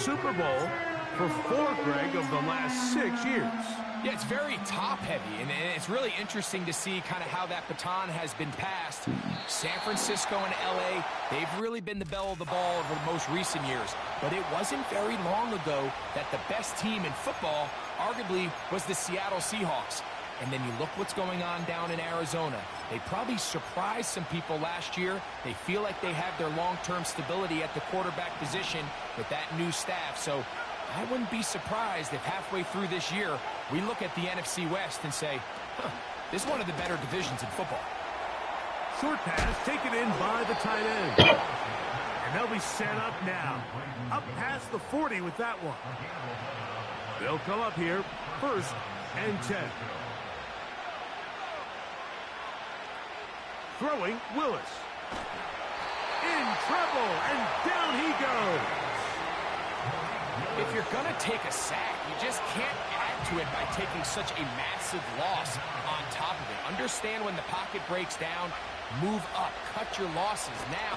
Super Bowl for 4, Greg, of the last 6 years. Yeah, it's very top-heavy, and it's really interesting to see kind of how that baton has been passed. San Francisco and L.A., they've really been the belle of the ball over the most recent years. But it wasn't very long ago that the best team in football, arguably, was the Seattle Seahawks. And then you look what's going on down in Arizona. They probably surprised some people last year. They feel like they have their long-term stability at the quarterback position with that new staff. So I wouldn't be surprised if halfway through this year, we look at the NFC West and say, this is one of the better divisions in football. Short pass taken in by the tight end. And they'll be set up now. Up past the 40 with that one. They'll come up here, 1st and 10. Throwing, Willis. In trouble, and down he goes. If you're going to take a sack, you just can't add to it by taking such a massive loss on top of it. Understand when the pocket breaks down, move up, cut your losses now.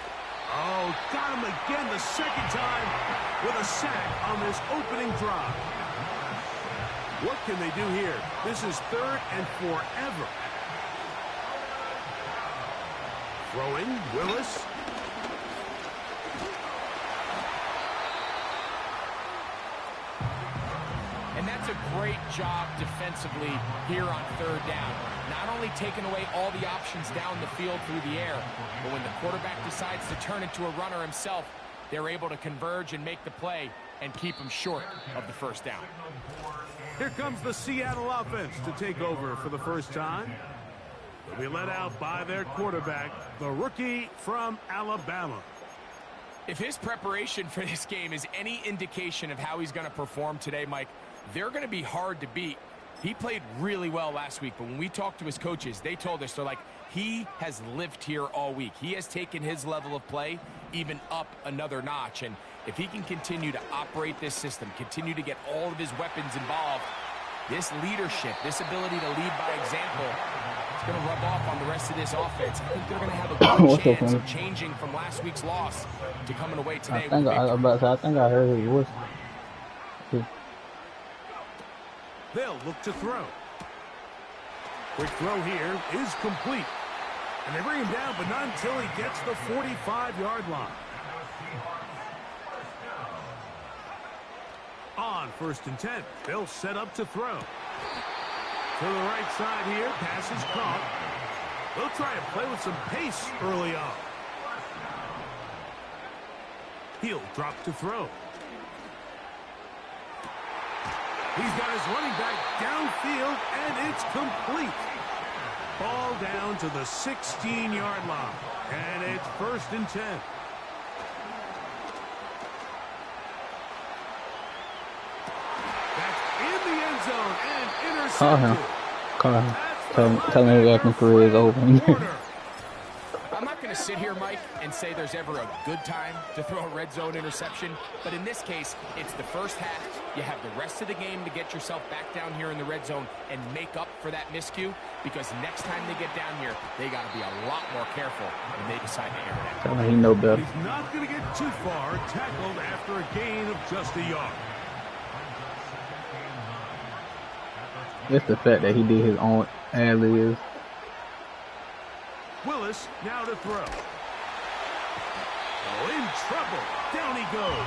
Oh, got him again the second time with a sack on this opening drive. What can they do here? This is 3rd and forever. Throwing, Willis. And that's a great job defensively here on 3rd down. Not only taking away all the options down the field through the air, but when the quarterback decides to turn into a runner himself, they're able to converge and make the play and keep him short of the 1st down. Here comes the Seattle offense to take over for the first time. They'll be led out by their quarterback, the rookie from Alabama. If his preparation for this game is any indication of how he's going to perform today, Mike, they're going to be hard to beat. He played really well last week, but when we talked to his coaches, they told us, they're like, he has lived here all week. He has taken his level of play even up another notch. And if he can continue to operate this system, continue to get all of his weapons involved, this leadership, this ability to lead by example, it's going to rub off on the rest of this offense. I think they're going to have a good chance of changing from last week's loss to coming away today with a victory. I think I heard who he was. They'll look to throw. Quick throw here is complete. And they bring him down, but not until he gets the 45-yard line. On 1st and 10, they'll set up to throw. To the right side here, pass is caught. They'll try and play with some pace early on. He'll drop to throw. He's got his running back downfield, and it's complete. Ball down to the 16-yard line, and it's 1st and 10. That's in the end zone and intercepted. Call him. Tell him his acting career is over. I'm not going to sit here, Mike, and say there's ever a good time to throw a red zone interception. But in this case, it's the first half. You have the rest of the game to get yourself back down here in the red zone and make up for that miscue. Because next time they get down here, they got to be a lot more careful when they decide to air it out. Tell him he know better. He's not going to get too far, tackled after a gain of just a yard. It's the fact that he did his own ad-libs. Willis now to throw. Oh, in trouble. Down he goes.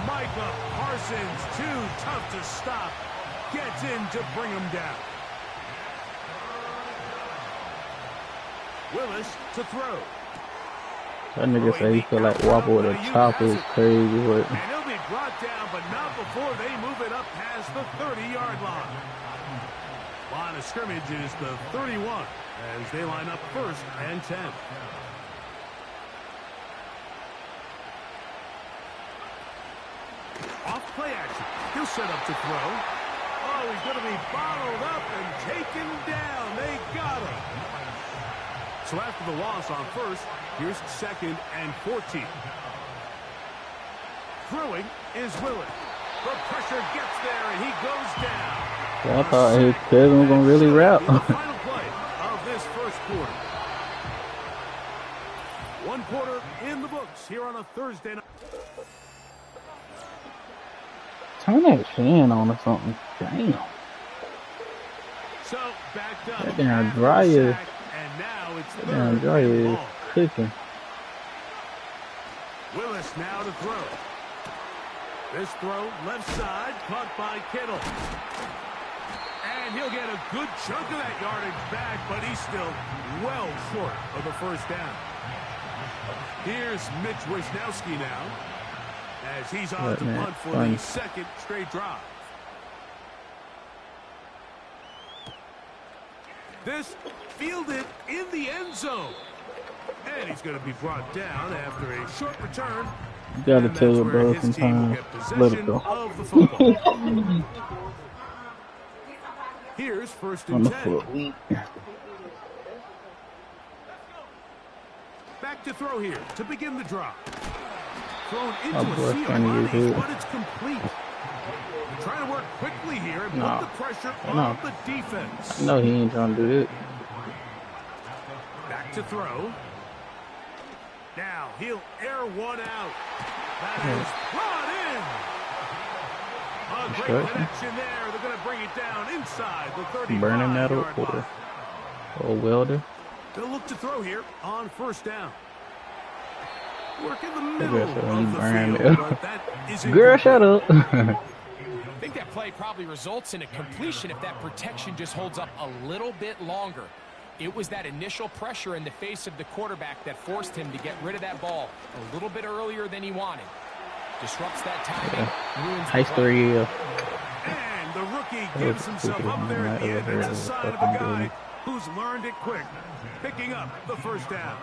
Micah Parsons, too tough to stop. Gets in to bring him down. Willis to throw. That nigga say he feel like Whopper with a chopper is crazy. But And he'll be brought down, but not before they move it up past the 30-yard line. Line of scrimmage is the 31 as they line up 1st and 10. Off play action. He'll set up to throw. Oh, he's going to be bottled up and taken down. They got him. So after the loss on 1st, here's 2nd and 14. Throwing is Willis. The pressure gets there, and he goes down. yeah, I thought his cousin was gonna really rap. The final play of this 1st quarter. 1 quarter in the books here on a Thursday night. Turn that fan on or something. Damn. So backed up. That damn dryer. And now it's That damn dryer is cooking. Willis now to throw. This throw left side caught by Kittle. And he'll get a good chunk of that yardage back, but he's still well short of the first down. Here's Mitch Wisnowski now, as he's on to punt for the second straight drive. This fielded in the end zone. And he's going to be brought down after a short return. You got to tell your brother sometimes, let it go. Here's first and 10. Back to throw here to begin the drive. Thrown into a sea of bodies, but it's complete. They're trying to work quickly here and put the pressure on the defense. No, he ain't trying to do it. Back to throw. Now he'll air one out. That is brought in. A great connection there. They're going to bring it down inside the 35-yard Burning metal or welder. They'll look to throw here on first down. Work in the middle of the field, but that isn't Girl, shut up. I think that play probably results in a completion if that protection just holds up a little bit longer. It was that initial pressure in the face of the quarterback that forced him to get rid of that ball a little bit earlier than he wanted. Disrupts that timing. High story. And the rookie gives himself up there at the end. It's a sign of a guy who's learned it quick. Picking up the first down.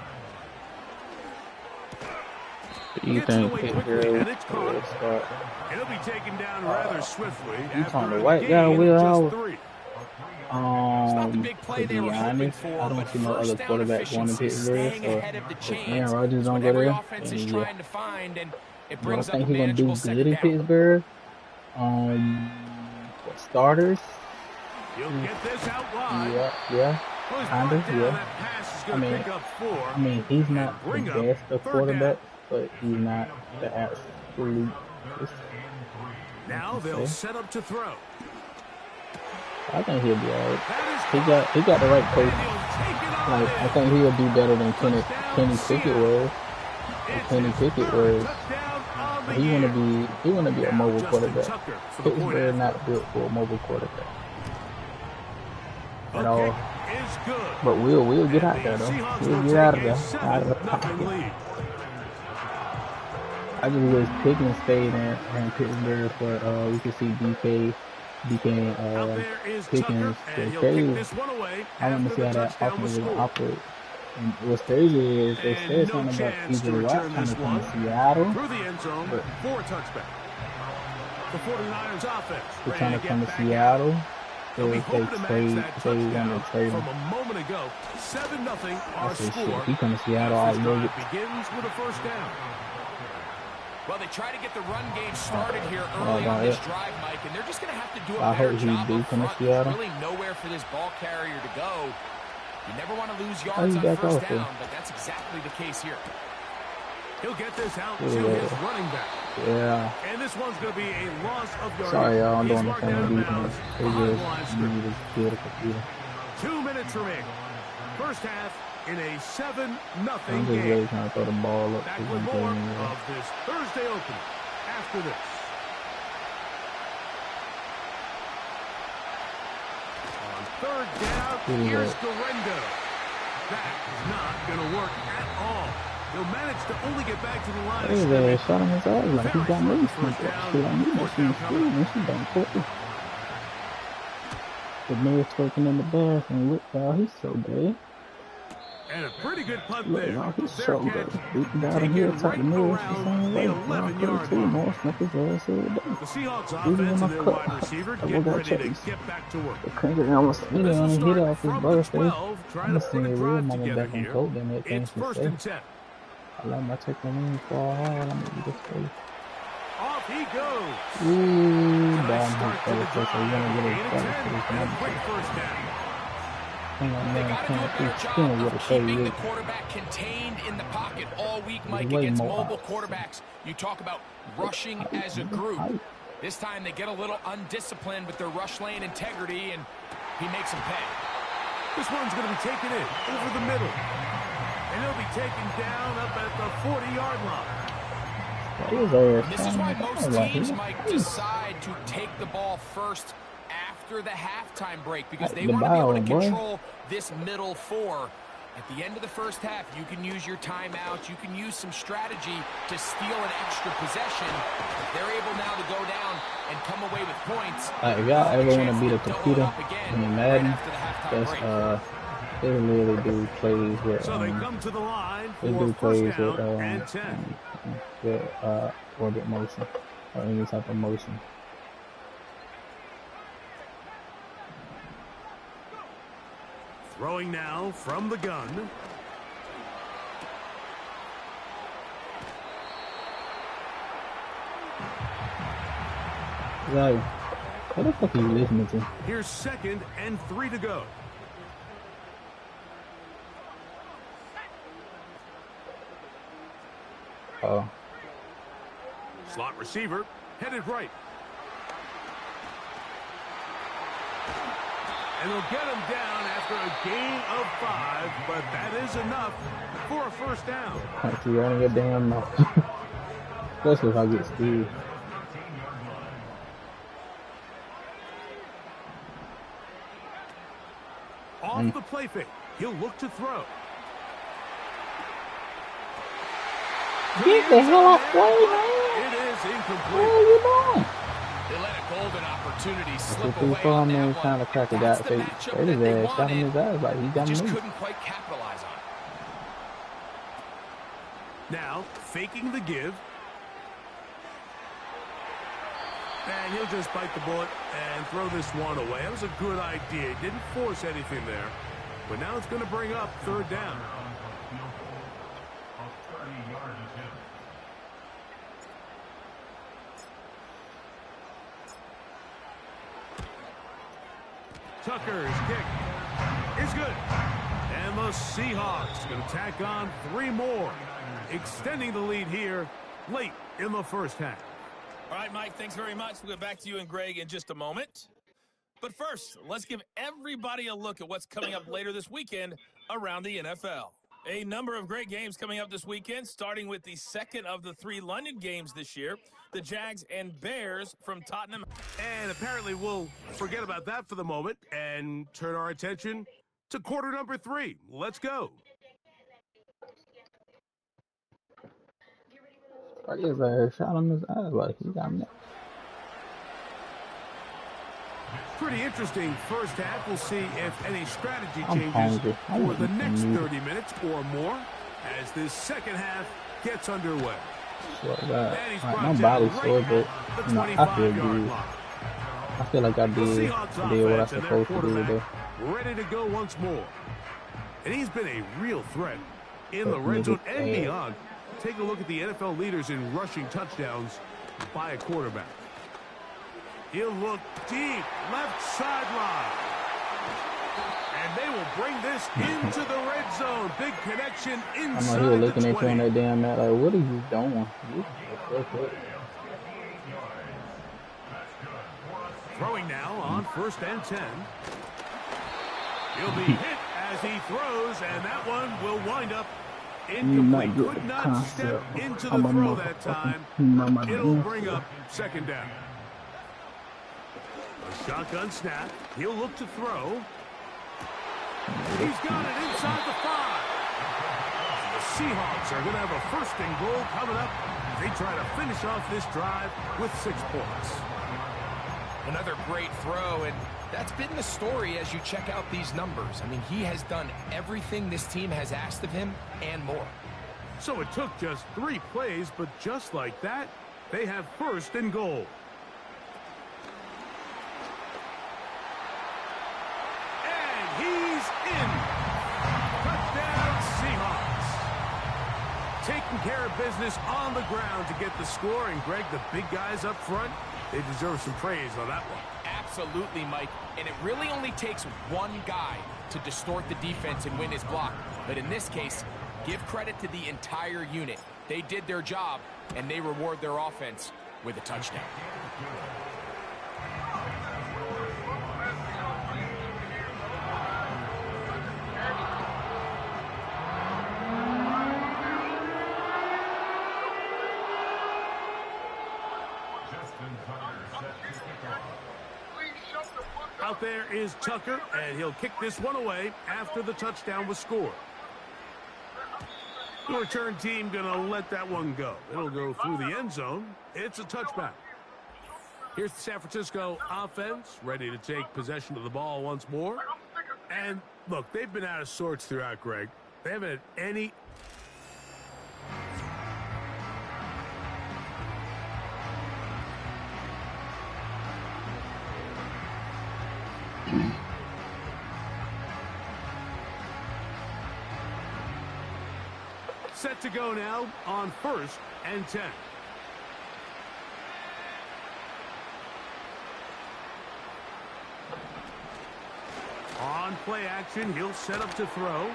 You think and it's caught. It'll be taken down rather swiftly. You talking the white guy with out? To be honest, I don't see no other quarterback going to Pittsburgh. So if Aaron Rodgers don't go there, then I think he's gonna do good in Pittsburgh. For starters. You'll get this out wide. Yeah. Kind of, yeah. I mean, he's not the best of quarterbacks, but he's not the absolute. Now they'll set up to throw. I think he'll be alright. He got the right coach. Like, I think he'll do better than Kenny Pickett was. Kenny Pickett was. He wanna be a mobile quarterback. Pittsburgh not built for a mobile quarterback at all. But we'll get out there though. We'll get out of there. Out of the pocket. I just wish Pickens stayed in Pittsburgh for we could see DK Pickens get crazy. I want to see how that offense is going to operate. And what's crazy is they said something about T.J. Watt trying to come to Seattle. But the 49ers offense. They're trying to come to Seattle. So if they want to trade him. From a moment ago, 7-0 our score. If he comes to Seattle, I'll love it. Begins with a first down. Well, they try to get the run game started here early on this drive, Mike, and they're just going to have to do a better job up front. There's really nowhere for this ball carrier to go. You never want to lose yards on first down, but that's exactly the case here. He'll get this out to his running back. Yeah. And this one's going to be a loss of yardage. Sorry, y'all. I'm doing the same defense. They just need to kill the computer. 2 minutes remaining. First half in a 7-0 game. I'm just really trying to throw the ball up. Back with more of this Thursday opener after this. On third down, here's Garendo. That is not going to work at all. He'll manage to only get back to the line. Hey, shot him his eyes like he got me. The man's twerking in the bathroom. Look, y'all, he's so bad. And a pretty good punt look, there. Y'all, he's so bad. Beating down in here, top the middle, the same way. More snap his ass every day. The Seahawks offense and their wide receiver get ready to get back to work. The country almost hit off his brother. I'm a senior real mama back in Coke. They make things to say. I like my tackle in for hard. I'm gonna do this for you. Off he goes. Ooh, down hit for the first. So you wanna get it started for this one. Quick first down. Hang on, they man. got to do a better job of keeping the quarterback contained in the pocket all week, Mike, against mobile quarterbacks. You talk about rushing as a group. This time they get a little undisciplined with their rush lane integrity, and he makes them pay. This one's going to be taken in over the middle. And he'll be taken down up at the 40-yard line. This is why most teams might decide to take the ball first after the halftime break, because they want to be able to control this middle four. At the end of the first half, you can use your timeout. You can use some strategy to steal an extra possession. If they're able now to go down and come away with points. If y'all ever want to beat a computer in Madden, that's they literally do plays with so they come to the line they for do plays with orbit motion or any type of motion. Throwing now from the gun. Like, what the fuck are you listening to? Here's 2nd and 3 to go. Oh. Slot receiver, headed right. And they'll get him down after a gain of 5, but that is enough for a first down. Actually, you're on your damn mouth. Especially if I get speed. Off the play fake, he'll look to throw. Get the hell off way, man! It is incomplete. What are you doing? They let a golden opportunity slip If he away saw on me that trying one. to crack it That's out, the they matchup his that they ass, shot him in his wanted. eyes like he got Just me. couldn't quite capitalize on it. Now, faking the give. And he'll just bite the bullet and throw this one away. That was a good idea. He didn't force anything there. But now it's going to bring up 3rd down. Tucker's kick is good. And the Seahawks going to tack on 3 more, extending the lead here late in the first half. All right, Mike, thanks very much. We'll get back to you and Greg in just a moment. But first, let's give everybody a look at what's coming up later this weekend around the NFL. A number of great games coming up this weekend, starting with the second of the 3 London games this year, the Jags and Bears from Tottenham. And apparently we'll forget about that for the moment and turn our attention to quarter number 3. Let's go. I guess I shot him in his eyes like he got me. Pretty interesting first half. We'll see if any strategy changes for the next 30 minutes or more as this second half gets underway. My body's sore, but you know, I feel good. I feel like I did what I was supposed to do today. Ready to go once more. And he's been a real threat in the red zone and beyond. Take a look at the NFL leaders in rushing touchdowns by a quarterback. He'll look deep, left sideline. And they will bring this into the red zone. Big connection inside I know he was looking the at 20. you on that damn mat like, what are you doing? Throwing now on 1st and 10. He'll be hit as he throws, and that one will wind up incomplete. Could not step into the throw that time. It'll bring up 2nd down. A shotgun snap. He'll look to throw. He's got it inside the 5. The Seahawks are going to have a 1st and goal coming up. They try to finish off this drive with 6 points. Another great throw, and that's been the story as you check out these numbers. I mean, he has done everything this team has asked of him and more. So it took just 3 plays, but just like that, they have 1st and goal. And he's in. Touchdown, Seahawks. Taking care of business on the ground to get the score. And, Greg, the big guys up front, they deserve some praise on that one. Absolutely, Mike. And it really only takes one guy to distort the defense and win his block. But in this case, give credit to the entire unit. They did their job, and they reward their offense with a touchdown. Out there is Tucker, and he'll kick this one away after the touchdown was scored. The return team going to let that one go. It'll go through the end zone. It's a touchback. Here's the San Francisco offense, ready to take possession of the ball once more. And, look, they've been out of sorts throughout, Greg. They haven't had any... Set to go now on 1st and 10. On play action, he'll set up to throw.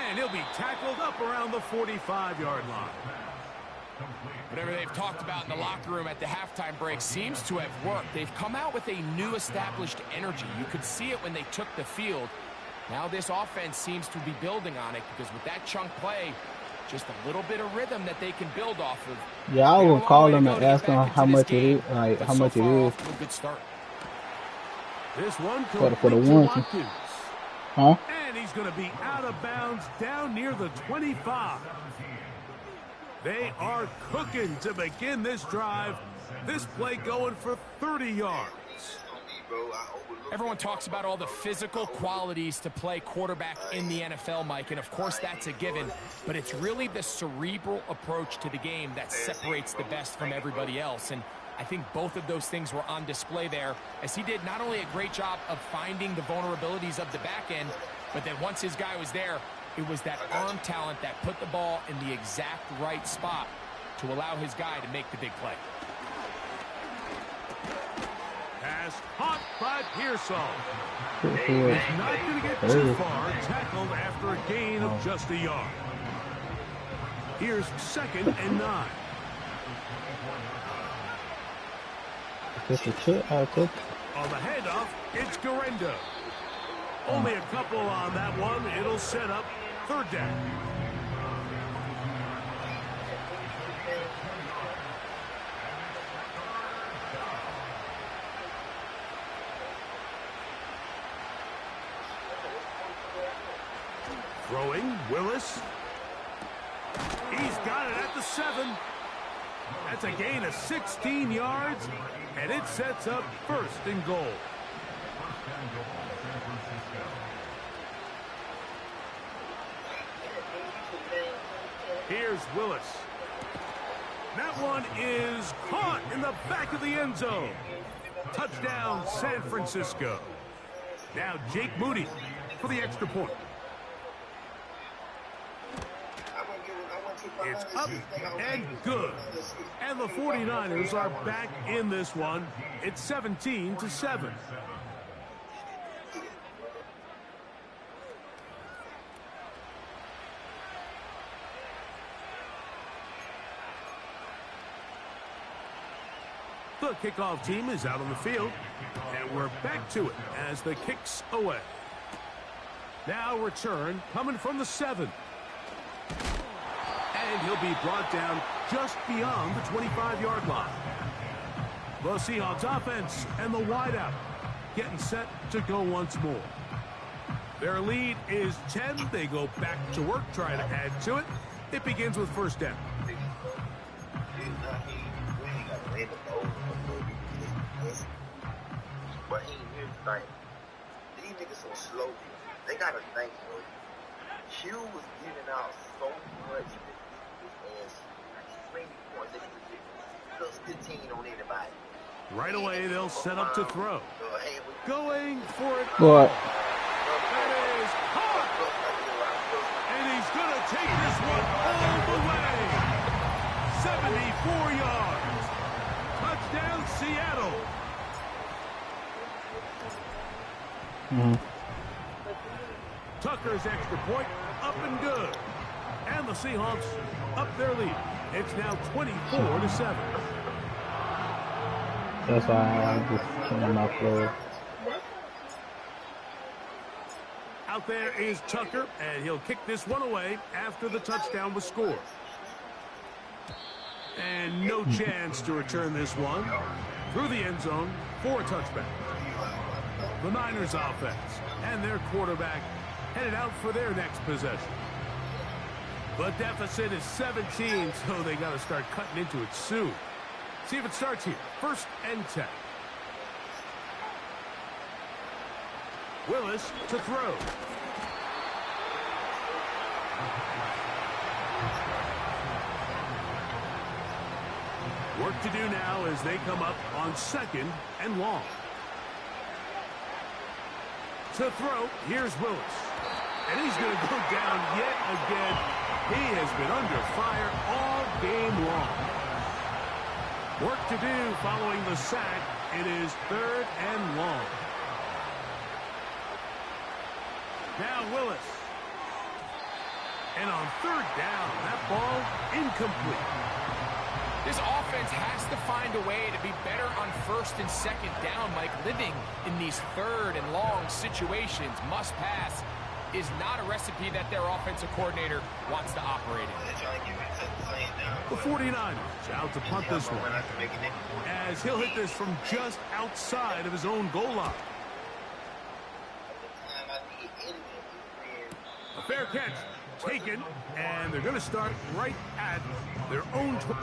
And he'll be tackled up around the 45-yard line. Whatever they've talked about in the locker room at the halftime break seems to have worked. They've come out with a new established energy. You could see it when they took the field. Now this offense seems to be building on it because with that chunk play, just a little bit of rhythm that they can build off of. Yeah, I will call them and ask them how much it is, like how much it is. Good start. This one For the one. Huh? And he's going to be out of bounds down near the 25. They are cooking to begin this drive. This play going for 30 yards. Everyone talks about all the physical qualities to play quarterback in the NFL, Mike, and of course that's a given, but it's really the cerebral approach to the game that separates the best from everybody else, and I think both of those things were on display there, as he did not only a great job of finding the vulnerabilities of the back end, but then once his guy was there, it was that arm talent that put the ball in the exact right spot to allow his guy to make the big play. Pass caught by Pearsall. He's not going to get too far. Tackled after a gain of just a yard. Here's 2nd and 9. Just a chip. On the handoff, it's Garendo. Only a couple on that one. It'll set up 3rd down. Throwing, Willis. He's got it at the 7. That's a gain of 16 yards, and it sets up 1st and goal. Here's Willis. That one is caught in the back of the end zone. Touchdown, San Francisco. Now Jake Moody for the extra point. It's up and good. And the 49ers are back in this one. It's 17-7. The kickoff team is out on the field. And we're back to it as the kick's away. Now return coming from the 7. And he'll be brought down just beyond the 25-yard line. The Seahawks offense and the wideout getting set to go once more. Their lead is 10. They go back to work, trying to add to it. It begins with 1st down. But he ain't here to think. These niggas so slow. They gotta think, bro. Q was giving out so much. Plus 15 on anybody. Right away, they'll set up to throw. Going for it. What? That is caught. And he's going to take this one all the way. 74 yards. Touchdown, Seattle. Tucker's extra point up and good. And the Seahawks up their lead. It's now 24-7. That's why I just change my flow. Out there is Tucker, and he'll kick this one away after the touchdown was scored. And no chance to return this one through the end zone for a touchback. The Niners offense and their quarterback headed out for their next possession. The deficit is 17, so they got to start cutting into it soon. See if it starts here. 1st and 10. Willis to throw. Work to do now as they come up on 2nd and long. To throw, here's Willis. And he's going to go down yet again. He has been under fire all game long. Work to do following the sack. It is 3rd and long. Now Willis. And on 3rd down, that ball incomplete. This offense has to find a way to be better on 1st and 2nd down, Mike. Living in these 3rd and long situations, must pass, is not a recipe that their offensive coordinator wants to operate in. The 49ers out to punt this one, as he'll hit this from just outside of his own goal line. A fair catch taken, and they're going to start right at their own 20.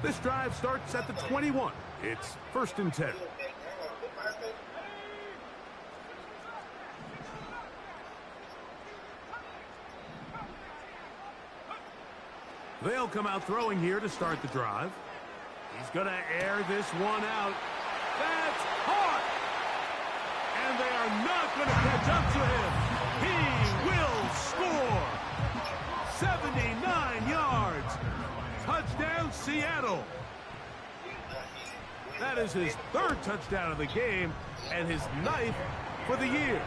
This drive starts at the 21. It's 1st and 10. They'll come out throwing here to start the drive. He's going to air this one out. That's caught! And they are not going to catch up to him. He will score! 79 yards. Touchdown, Seattle. That is his 3rd touchdown of the game and his 9th for the year.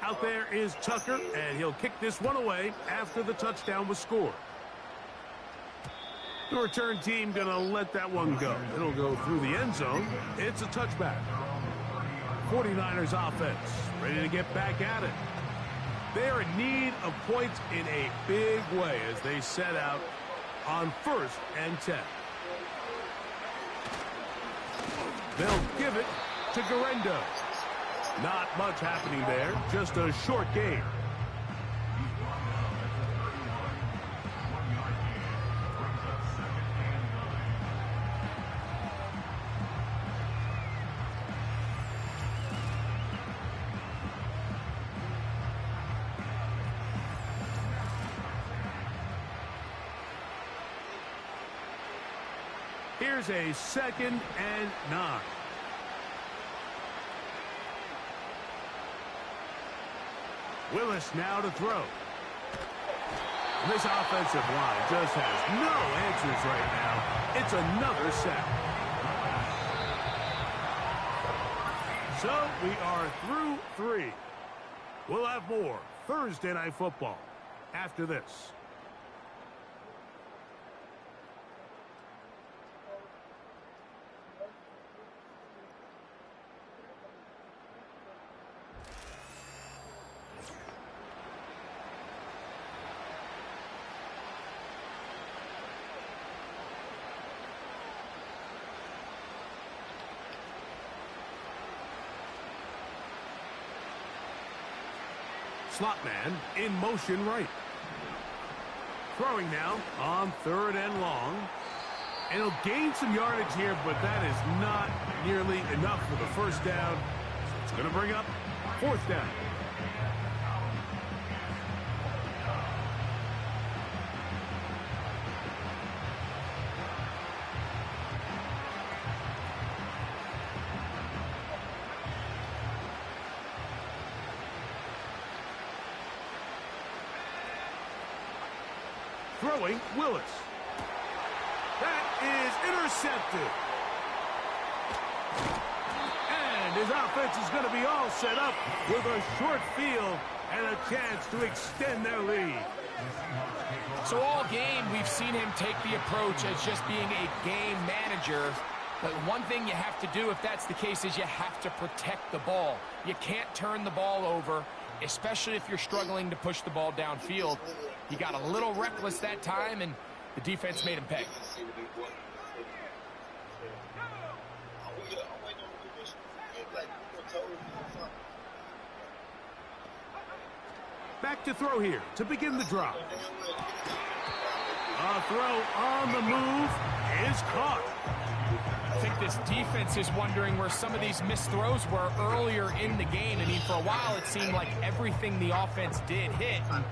Out there is Tucker, and he'll kick this one away after the touchdown was scored. The return team going to let that one go. It'll go through the end zone. It's a touchback. 49ers offense ready to get back at it. They're in need of points in a big way as they set out on 1st and 10. They'll give it to Garendo. Not much happening there, just a short game. Here's a 2nd and 9. Willis now to throw. This offensive line just has no answers right now. It's another sack. So we are through 3. We'll have more Thursday Night Football after this. Slot man in motion right. Throwing now on 3rd and long. And he'll gain some yardage here, but that is not nearly enough for the 1st down. So it's going to bring up 4th down. Throwing, Willis. That is intercepted. And his offense is going to be all set up with a short field and a chance to extend their lead. So all game, we've seen him take the approach as just being a game manager. But one thing you have to do, if that's the case, is you have to protect the ball. You can't turn the ball over, especially if you're struggling to push the ball downfield. He got a little reckless that time, and the defense made him pay. Back to throw here to begin the drive. A throw on the move is caught. I think this defense is wondering where some of these missed throws were earlier in the game. I mean, for a while, it seemed like everything the offense did hit. And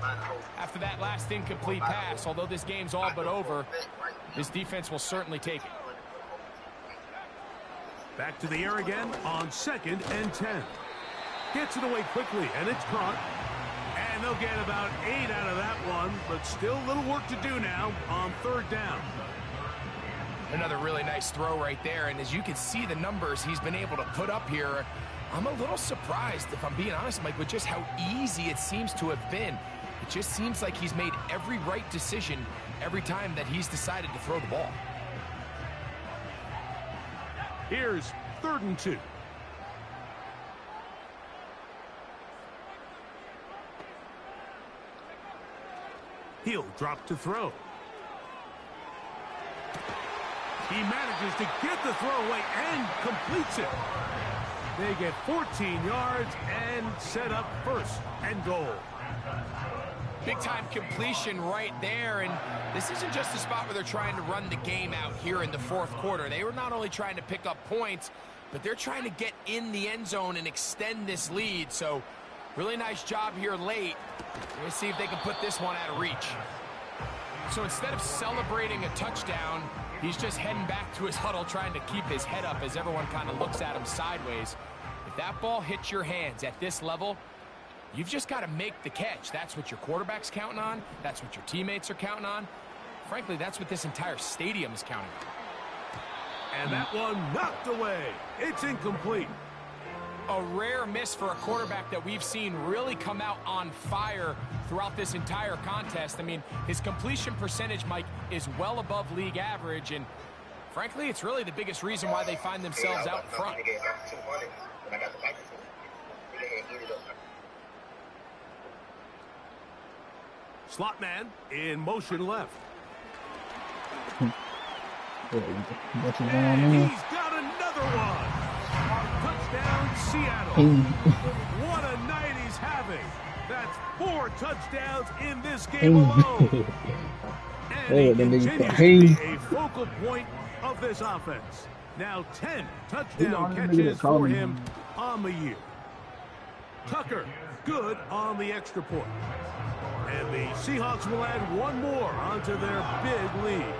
after that last incomplete pass, although this game's all but over, this defense will certainly take it. Back to the air again on 2nd and 10. Gets it away quickly, and it's caught. And they'll get about 8 out of that one, but still a little work to do now on 3rd down. Another really nice throw right there, and as you can see the numbers he's been able to put up here, I'm a little surprised, if I'm being honest, Mike, with just how easy it seems to have been. It just seems like he's made every right decision every time that he's decided to throw the ball. Here's 3rd and 2. He'll drop to throw. He manages to get the throw away and completes it. They get 14 yards and set up 1st and goal. Big-time completion right there, and this isn't just a spot where they're trying to run the game out here in the 4th quarter. They were not only trying to pick up points, but they're trying to get in the end zone and extend this lead. So really nice job here late. Let's see if they can put this one out of reach. So instead of celebrating a touchdown, he's just heading back to his huddle trying to keep his head up as everyone kind of looks at him sideways. If that ball hits your hands at this level, you've just got to make the catch. That's what your quarterback's counting on. That's what your teammates are counting on. Frankly, that's what this entire stadium is counting on. And that one knocked away. It's incomplete. A rare miss for a quarterback that we've seen really come out on fire throughout this entire contest. I mean, his completion percentage, Mike, is well above league average, and frankly, it's really the biggest reason why they find themselves out front. Slot man in motion left. And he's got another one. Touchdown, Seattle. What a night he's having. That's 4 touchdowns in this game alone. And he continues to be a focal point of this offense. Now 10 touchdown catches for him on the year. Tucker, good on the extra point. And the Seahawks will add one more onto their big lead.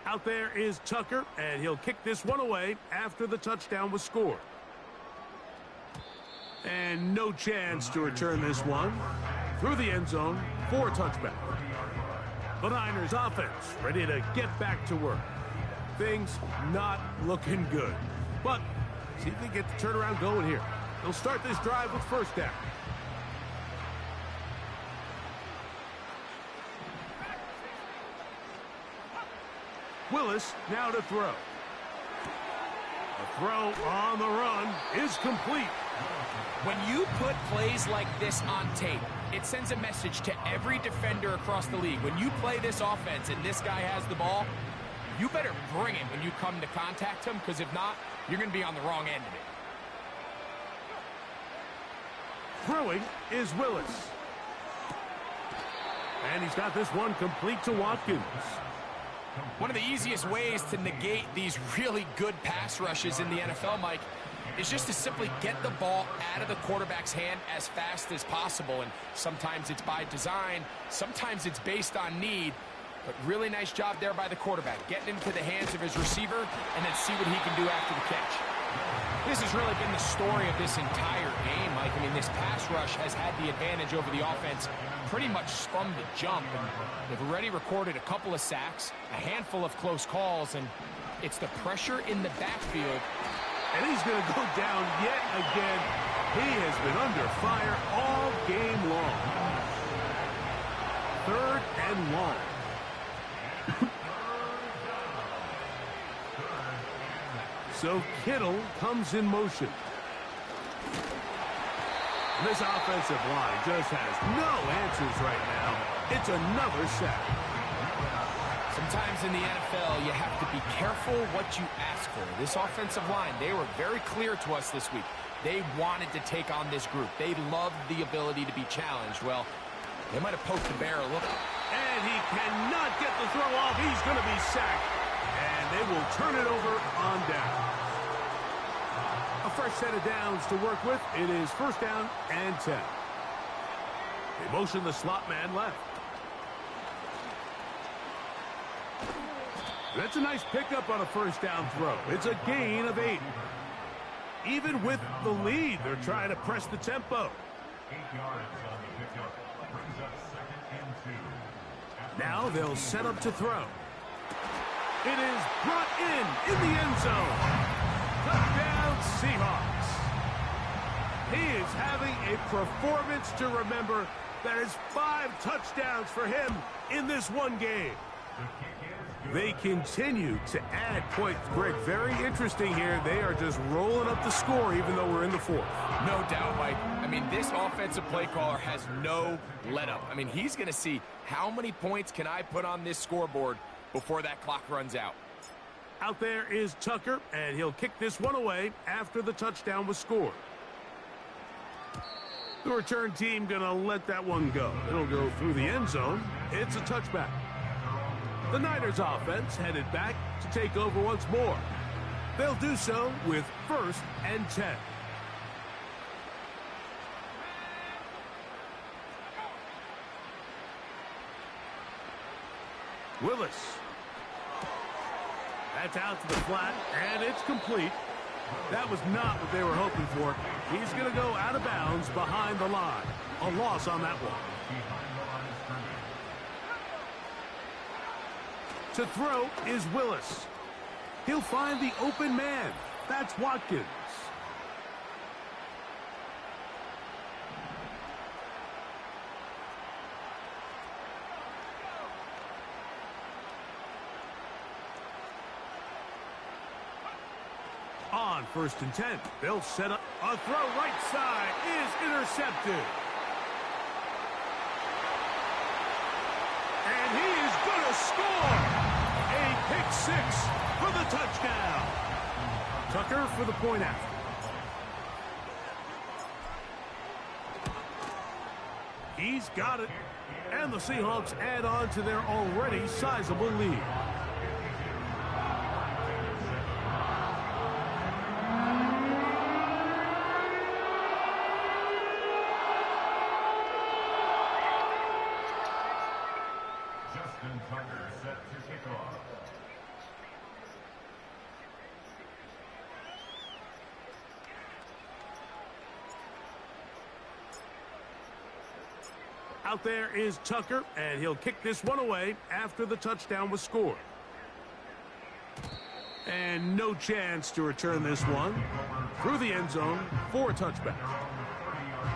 Out there is Tucker, and he'll kick this one away after the touchdown was scored. And no chance to return this one through the end zone for a touchback. The Niners offense ready to get back to work. Things not looking good. But see if they get the turnaround going here. They'll start this drive with 1st down. Willis now to throw. A throw on the run is complete. When you put plays like this on tape, it sends a message to every defender across the league. When you play this offense and this guy has the ball, you better bring him when you come to contact him, because if not, you're going to be on the wrong end of it. Throwing is Willis. And he's got this one complete to Watkins. One of the easiest ways to negate these really good pass rushes in the NFL, Mike, is just to simply get the ball out of the quarterback's hand as fast as possible. And sometimes it's by design, sometimes it's based on need. But really nice job there by the quarterback, getting into the hands of his receiver and then see what he can do after the catch. This has really been the story of this entire game, Mike. I mean, this pass rush has had the advantage over the offense pretty much from the jump. And they've already recorded a couple of sacks, a handful of close calls, and it's the pressure in the backfield. And he's going to go down yet again. He has been under fire all game long. 3rd and long. So Kittle comes in motion. This offensive line just has no answers right now. It's another sack. Sometimes in the NFL, you have to be careful what you ask for. This offensive line, they were very clear to us this week. They wanted to take on this group. They loved the ability to be challenged. Well, they might have poked the bear a little. And he cannot get the throw off. He's going to be sacked. And they will turn it over on down. A fresh set of downs to work with. It is 1st down and 10. They motion the slot man left. That's a nice pickup on a 1st down throw. It's a gain of 8. Even with the lead, they're trying to press the tempo. 8 yards on the pickup. Brings up 2nd and 2. Now they'll set up to throw. It is brought in the end zone. Touchdown, Seahawks. He is having a performance to remember. That is 5 touchdowns for him in this one game. They continue to add points. Greg, very interesting here. They are just rolling up the score even though we're in the 4th. No doubt, Mike. I mean, this offensive play caller has no let-up. I mean, he's going to see how many points can I put on this scoreboard before that clock runs out. Out there is Tucker, and he'll kick this one away after the touchdown was scored. The return team going to let that one go. It'll go through the end zone. It's a touchback. The Niners offense headed back to take over once more. They'll do so with 1st and 10. Willis. That's out to the flat, and it's complete. That was not what they were hoping for. He's going to go out of bounds behind the line. A loss on that one. To throw is Willis. He'll find the open man. That's Watkins. On 1st and 10, they'll set up a throw right side is intercepted. And he is going to score. A pick 6 for the touchdown. Tucker for the point after. He's got it. And the Seahawks add on to their already sizable lead. Out there is Tucker, and he'll kick this one away after the touchdown was scored. And no chance to return this one through the end zone for a touchback.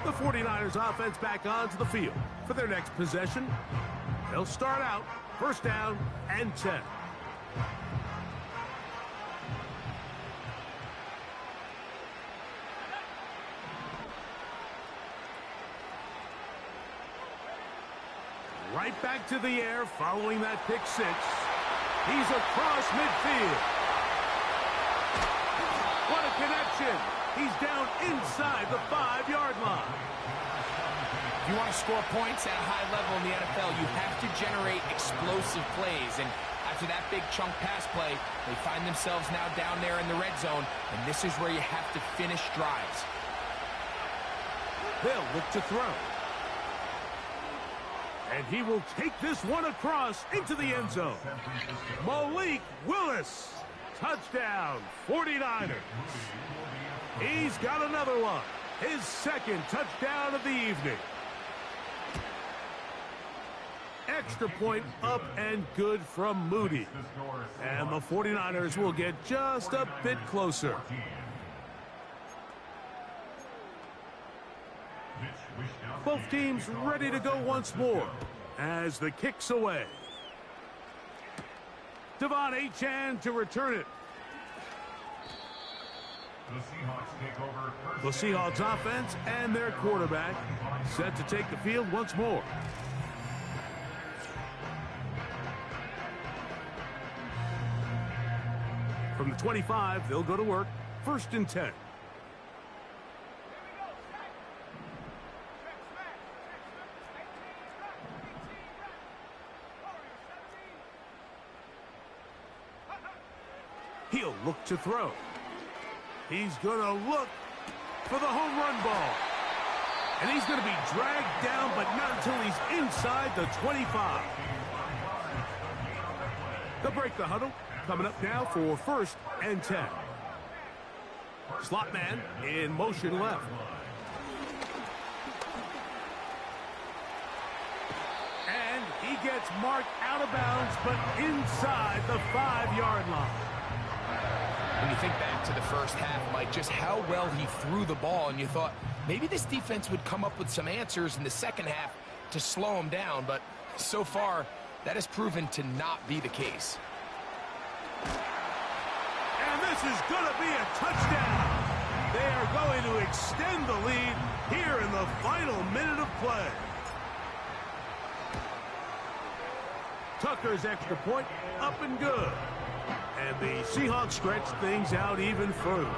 The 49ers offense back onto the field for their next possession. They'll start out 1st down and 10. Right back to the air following that pick 6. He's across midfield. What a connection. He's down inside the 5-yard line. If you want to score points at a high level in the NFL, you have to generate explosive plays. And After that big chunk pass play, they find themselves now down there in the red zone, and this is where you have to finish drives. They'll look to throw. And he will take this one across into the end zone. Malik Willis. Touchdown, 49ers. He's got another one. His second touchdown of the evening. Extra point up and good from Moody. And the 49ers will get just a bit closer. Both teams ready to go once more as the kick's away. Devon Achane to return it. The Seahawks offense and their quarterback set to take the field once more. From the 25, they'll go to work. 1st and 10. He'll look to throw. He's going to look for the home run ball. And he's going to be dragged down, but not until he's inside the 25. They'll break the huddle. Coming up now for 1st and 10. Slot man in motion left. And he gets marked out of bounds, but inside the 5-yard line. When you think back to the first half, Mike, just how well he threw the ball, and you thought maybe this defense would come up with some answers in the second half to slow him down, but so far that has proven to not be the case. And this is going to be a touchdown. They are going to extend the lead here in the final minute of play. Tucker's extra point up and good. And the Seahawks stretch things out even further.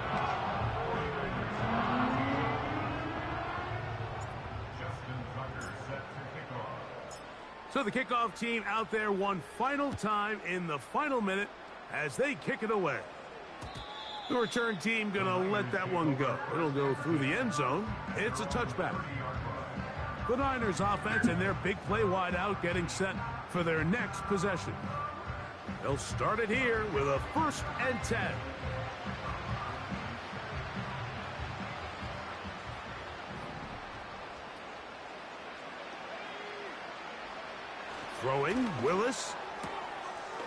So the kickoff team out there one final time in the final minute as they kick it away. The return team going to let that one go. It'll go through the end zone. It's a touchback. The Niners offense and their big play wideout getting set for their next possession. They'll start it here with a 1st and 10. Throwing, Willis.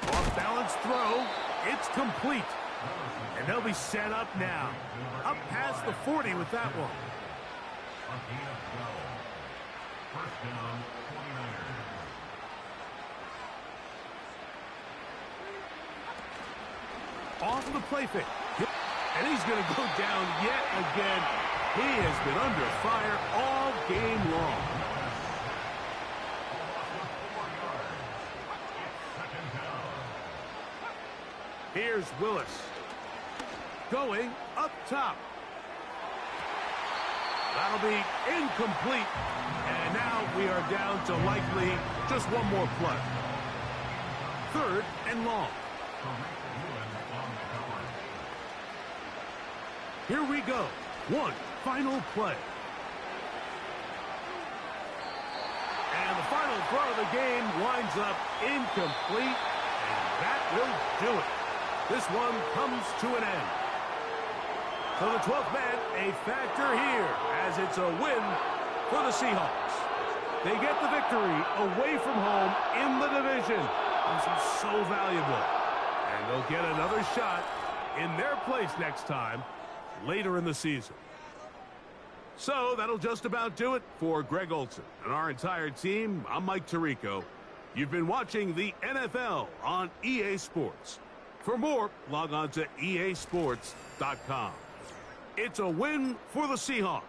Off-balance throw. It's complete. And they'll be set up now. Up past the 40 with that one. Off the play fake. And he's going to go down yet again. He has been under fire all game long. Here's Willis. Going up top. That'll be incomplete. And now we are down to likely just one more play. 3rd and long. Here we go. One final play. And the final throw of the game winds up incomplete. And that will do it. This one comes to an end. So the 12th man, a factor here as it's a win for the Seahawks. They get the victory away from home in the division. This is so valuable. And they'll get another shot in their place next time later in the season. So that'll just about do it for Greg Olsen and our entire team. I'm Mike Tirico. You've been watching the NFL on EA Sports. For more, log on to easports.com. It's a win for the Seahawks.